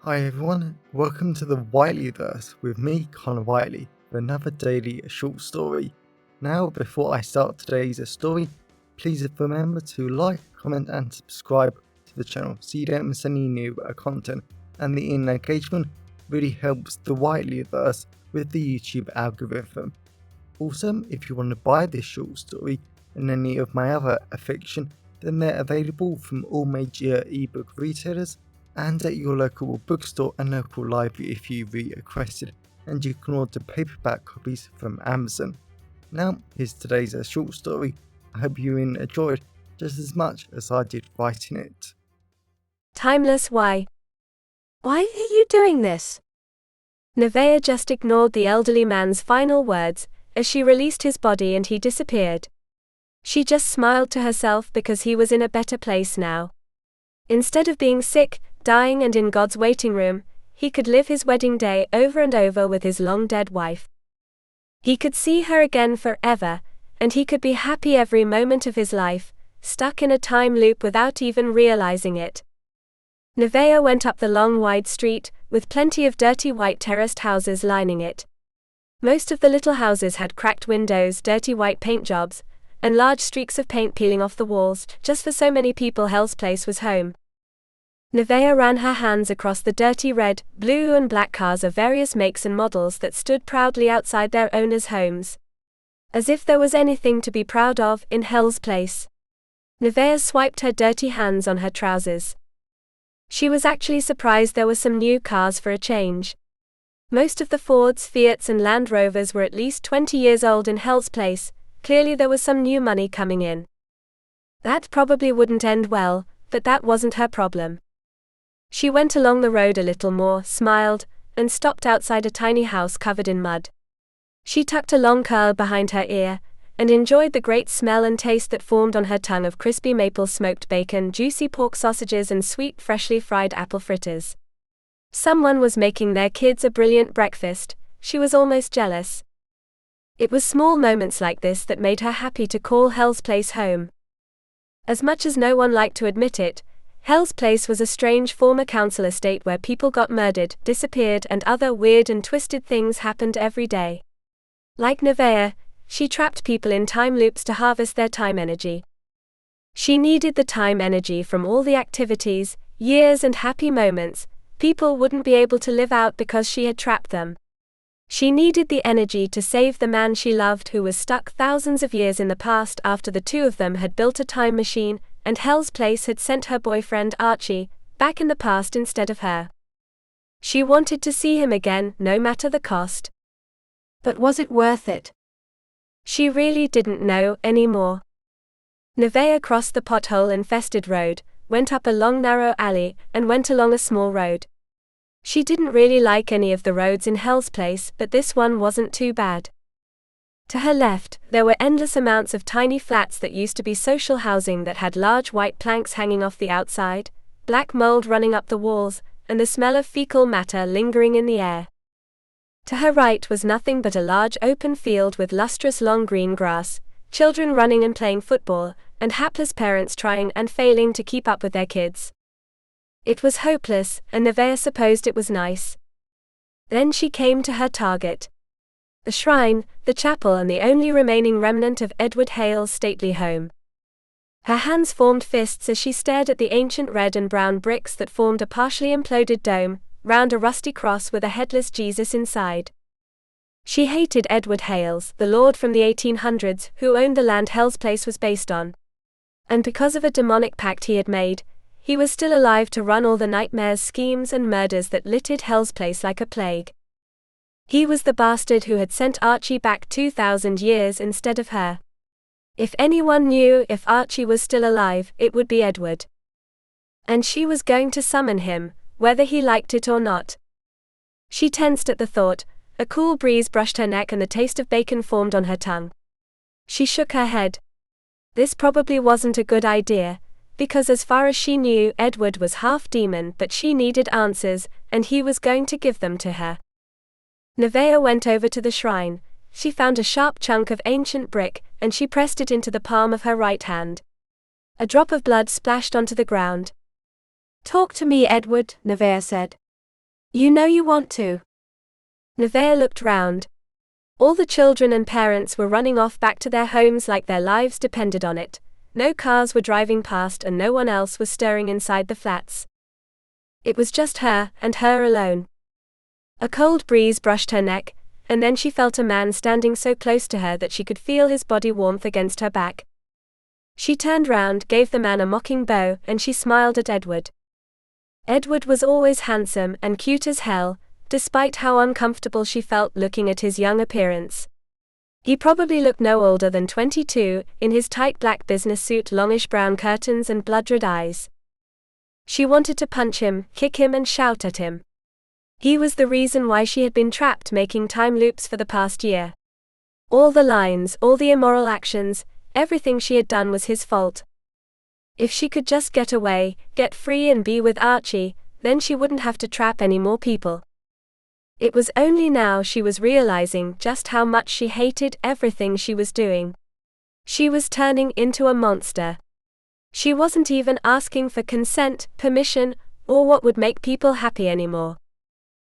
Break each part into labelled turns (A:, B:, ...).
A: Hi everyone, welcome to the Whiteleyverse with me, Connor Whiteley, for another daily short story. Now, before I start today's story, please remember to like, comment and subscribe to the channel so you don't miss any new content, and the engagement really helps the Whiteleyverse with the YouTube algorithm. Also, if you want to buy this short story and any of my other fiction, then they're available from all major ebook retailers and at your local bookstore and local library if you requested, and you can order paperback copies from Amazon. Now, here's today's short story. I hope you enjoyed just as much as I did writing it.
B: Timeless. Why are you doing this? Navaeh just ignored the elderly man's final words as she released his body and he disappeared. She just smiled to herself because he was in a better place now. Instead of being sick, dying and in God's waiting room, he could live his wedding day over and over with his long-dead wife. He could see her again forever, and he could be happy every moment of his life, stuck in a time loop without even realizing it. Navaeh went up the long wide street, with plenty of dirty white terraced houses lining it. Most of the little houses had cracked windows, dirty white paint jobs, and large streaks of paint peeling off the walls, just for so many people Hell's Place was home. Navaeh ran her hands across the dirty red, blue and black cars of various makes and models that stood proudly outside their owners' homes. As if there was anything to be proud of in Hell's Place. Navaeh swiped her dirty hands on her trousers. She was actually surprised there were some new cars for a change. Most of the Fords, Fiats and Land Rovers were at least 20 years old in Hell's Place. Clearly there was some new money coming in. That probably wouldn't end well, but that wasn't her problem. She went along the road a little more, smiled, and stopped outside a tiny house covered in mud. She tucked a long curl behind her ear, and enjoyed the great smell and taste that formed on her tongue of crispy maple smoked bacon, juicy pork sausages and sweet freshly fried apple fritters. Someone was making their kids a brilliant breakfast. She was almost jealous. It was small moments like this that made her happy to call Hell's Place home. As much as no one liked to admit it, Hell's Place was a strange former council estate where people got murdered, disappeared and other weird and twisted things happened every day. Like Navaeh, she trapped people in time loops to harvest their time energy. She needed the time energy from all the activities, years and happy moments people wouldn't be able to live out because she had trapped them. She needed the energy to save the man she loved who was stuck thousands of years in the past after the two of them had built a time machine, and Hell's Place had sent her boyfriend Archie back in the past instead of her. She wanted to see him again, no matter the cost. But was it worth it? She really didn't know anymore. Navaeh crossed the pothole-infested road, went up a long narrow alley, and went along a small road. She didn't really like any of the roads in Hell's Place, but this one wasn't too bad. To her left, there were endless amounts of tiny flats that used to be social housing that had large white planks hanging off the outside, black mold running up the walls, and the smell of fecal matter lingering in the air. To her right was nothing but a large open field with lustrous long green grass, children running and playing football, and hapless parents trying and failing to keep up with their kids. It was hopeless, and Navaeh supposed it was nice. Then she came to her target. The shrine, the chapel and the only remaining remnant of Edward Hale's stately home. Her hands formed fists as she stared at the ancient red and brown bricks that formed a partially imploded dome, round a rusty cross with a headless Jesus inside. She hated Edward Hales, the lord from the 1800s, who owned the land Hell's Place was based on. And because of a demonic pact he had made, he was still alive to run all the nightmares, schemes and murders that littered Hell's Place like a plague. He was the bastard who had sent Archie back 2,000 years instead of her. If anyone knew if Archie was still alive, it would be Edward. And she was going to summon him, whether he liked it or not. She tensed at the thought. A cool breeze brushed her neck and the taste of bacon formed on her tongue. She shook her head. This probably wasn't a good idea, because as far as she knew, Edward was half demon, but she needed answers, and he was going to give them to her. Navaeh went over to the shrine. She found a sharp chunk of ancient brick, and she pressed it into the palm of her right hand. A drop of blood splashed onto the ground. "Talk to me, Edward," Navaeh said. You know you want to. Navaeh looked round. All the children and parents were running off back to their homes like their lives depended on it. No cars were driving past and no one else was stirring inside the flats. It was just her, and her alone. A cold breeze brushed her neck, and then she felt a man standing so close to her that she could feel his body warmth against her back. She turned round, gave the man a mocking bow, and she smiled at Edward. Edward was always handsome and cute as hell, despite how uncomfortable she felt looking at his young appearance. He probably looked no older than 22, in his tight black business suit, longish brown curtains and blood-red eyes. She wanted to punch him, kick him and shout at him. He was the reason why she had been trapped making time loops for the past year. All the lines, all the immoral actions, everything she had done was his fault. If she could just get away, get free and be with Archie, then she wouldn't have to trap any more people. It was only now she was realizing just how much she hated everything she was doing. She was turning into a monster. She wasn't even asking for consent, permission, or what would make people happy anymore.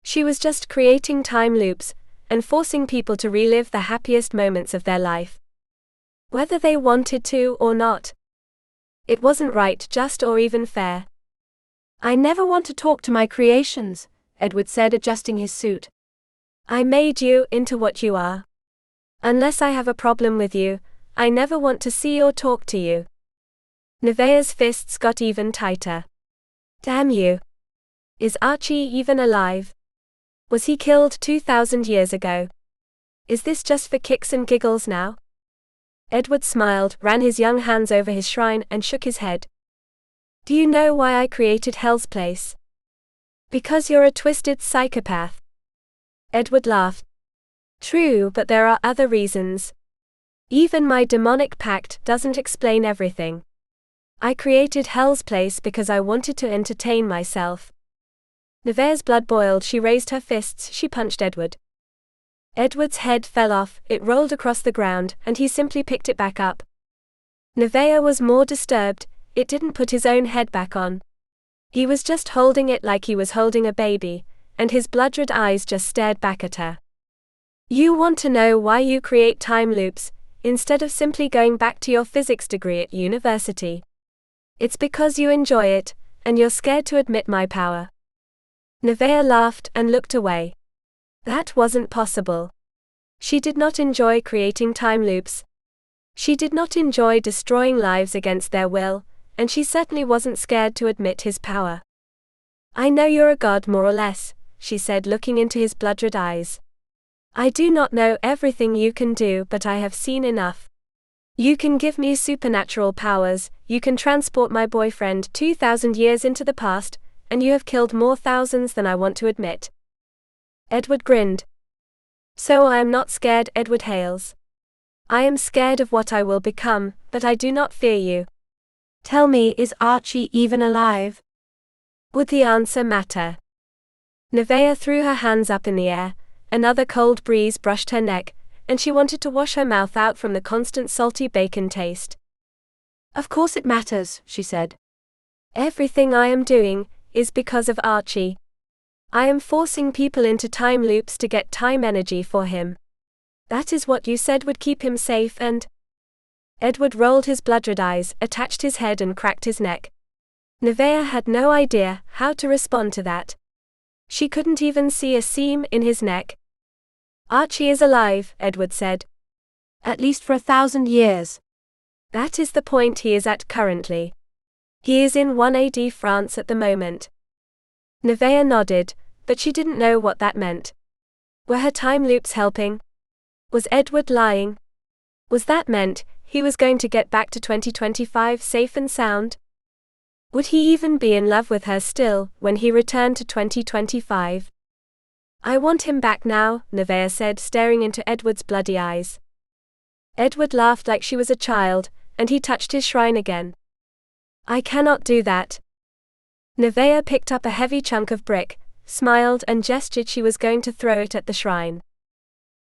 B: She was just creating time loops, and forcing people to relive the happiest moments of their life. Whether they wanted to or not. It wasn't right, just or even fair. I never want to talk to my creations, Edward said, adjusting his suit. I made you into what you are. Unless I have a problem with you, I never want to see or talk to you. Navaeh's fists got even tighter. Damn you. Is Archie even alive? Was he killed 2,000 years ago? Is this just for kicks and giggles now? Edward smiled, ran his young hands over his shrine, and shook his head. Do you know why I created Hell's Place? Because you're a twisted psychopath. Edward laughed. True, but there are other reasons. Even my demonic pact doesn't explain everything. I created Hell's Place because I wanted to entertain myself. Navaeh's blood boiled. She raised her fists, she punched Edward. Edward's head fell off, it rolled across the ground, and he simply picked it back up. Navaeh was more disturbed, it didn't put his own head back on. He was just holding it like he was holding a baby, and his blood-red eyes just stared back at her. You want to know why you create time loops, instead of simply going back to your physics degree at university. It's because you enjoy it, and you're scared to admit my power. Navaeh laughed and looked away. That wasn't possible. She did not enjoy creating time loops. She did not enjoy destroying lives against their will, and she certainly wasn't scared to admit his power. I know you're a god more or less, she said, looking into his blood-red eyes. I do not know everything you can do, but I have seen enough. You can give me supernatural powers, you can transport my boyfriend 2,000 years into the past, and you have killed more thousands than I want to admit. Edward grinned. So I am not scared, Edward Hales. I am scared of what I will become, but I do not fear you. Tell me, is Archie even alive? Would the answer matter? Navaeh threw her hands up in the air, another cold breeze brushed her neck, and she wanted to wash her mouth out from the constant salty bacon taste. Of course it matters, she said. Everything I am doing is because of Archie. I am forcing people into time loops to get time energy for him. That is what you said would keep him safe and… Edward rolled his blood-red eyes, attached his head and cracked his neck. Navaeh had no idea how to respond to that. She couldn't even see a seam in his neck. Archie is alive, Edward said. At least for 1,000 years. That is the point he is at currently. He is in 1 AD France at the moment. Navaeh nodded, but she didn't know what that meant. Were her time loops helping? Was Edward lying? Was that meant he was going to get back to 2025 safe and sound? Would he even be in love with her still when he returned to 2025? I want him back now, Navaeh said, staring into Edward's bloody eyes. Edward laughed like she was a child, and he touched his shrine again. I cannot do that. Navaeh picked up a heavy chunk of brick, smiled and gestured she was going to throw it at the shrine.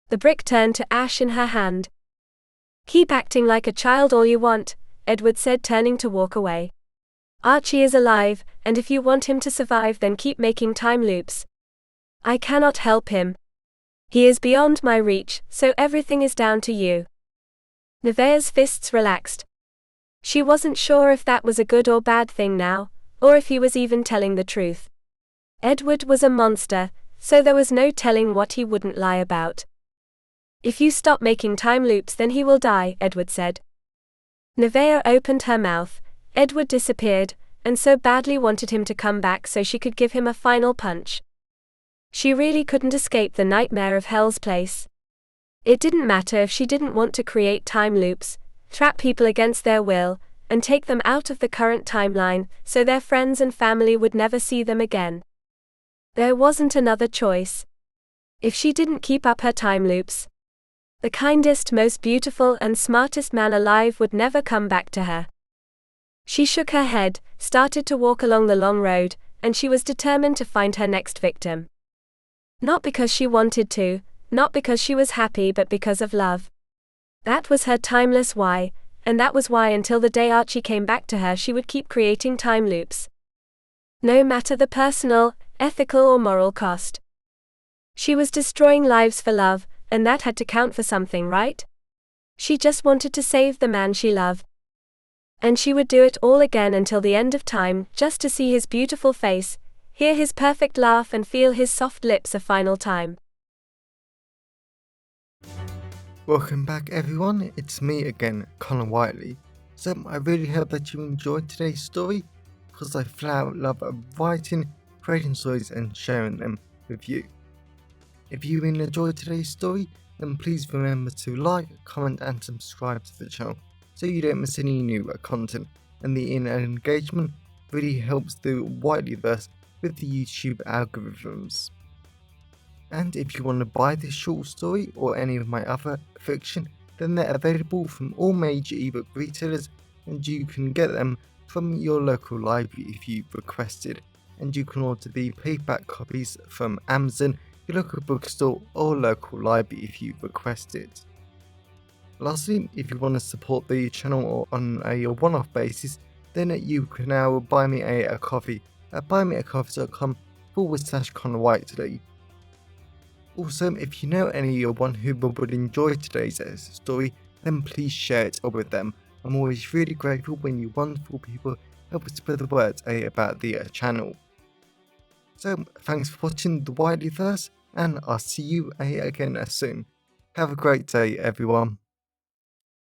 B: The brick turned to ash in her hand. Keep acting like a child all you want, Edward said, turning to walk away. Archie is alive, and if you want him to survive then keep making time loops. I cannot help him. He is beyond my reach, so everything is down to you. Navaeh's fists relaxed. She wasn't sure if that was a good or bad thing now, or if he was even telling the truth. Edward was a monster, so there was no telling what he wouldn't lie about. If you stop making time loops, then he will die, Edward said. Navaeh opened her mouth. Edward disappeared, and so badly wanted him to come back so she could give him a final punch. She really couldn't escape the nightmare of Hell's Place. It didn't matter if she didn't want to create time loops, trap people against their will, and take them out of the current timeline so their friends and family would never see them again. There wasn't another choice. If she didn't keep up her time loops, the kindest, most beautiful, and smartest man alive would never come back to her. She shook her head, started to walk along the long road, and she was determined to find her next victim. Not because she wanted to, not because she was happy, but because of love. That was her timeless why, and that was why until the day Archie came back to her she would keep creating time loops. No matter the personal, ethical or moral cost. She was destroying lives for love, and that had to count for something, right? She just wanted to save the man she loved. And she would do it all again until the end of time, just to see his beautiful face, hear his perfect laugh and feel his soft lips a final time.
A: Welcome back everyone, it's me again, Connor Whiteley. So I really hope that you enjoyed today's story, because I flat out love writing, creating stories and sharing them with you. If you really enjoyed today's story, then please remember to like, comment and subscribe to the channel so you don't miss any new content, and the engagement really helps the Whiteleyverse with the YouTube algorithms. And if you want to buy this short story or any of my other fiction, then they're available from all major ebook retailers, and you can get them from your local library if you requested, and you can order the paperback copies from Amazon, your local bookstore or local library if you request it. Lastly, if you want to support the channel on a one-off basis, then you can now buy me a coffee at buymeacoffee.com/Connor Whiteley. Also, if you know anyone who would enjoy today's story, then please share it with them. I'm always really grateful when you wonderful people help spread the word about the channel. So, thanks for watching the Whiteleyverse, and I'll see you again soon. Have a great day, everyone.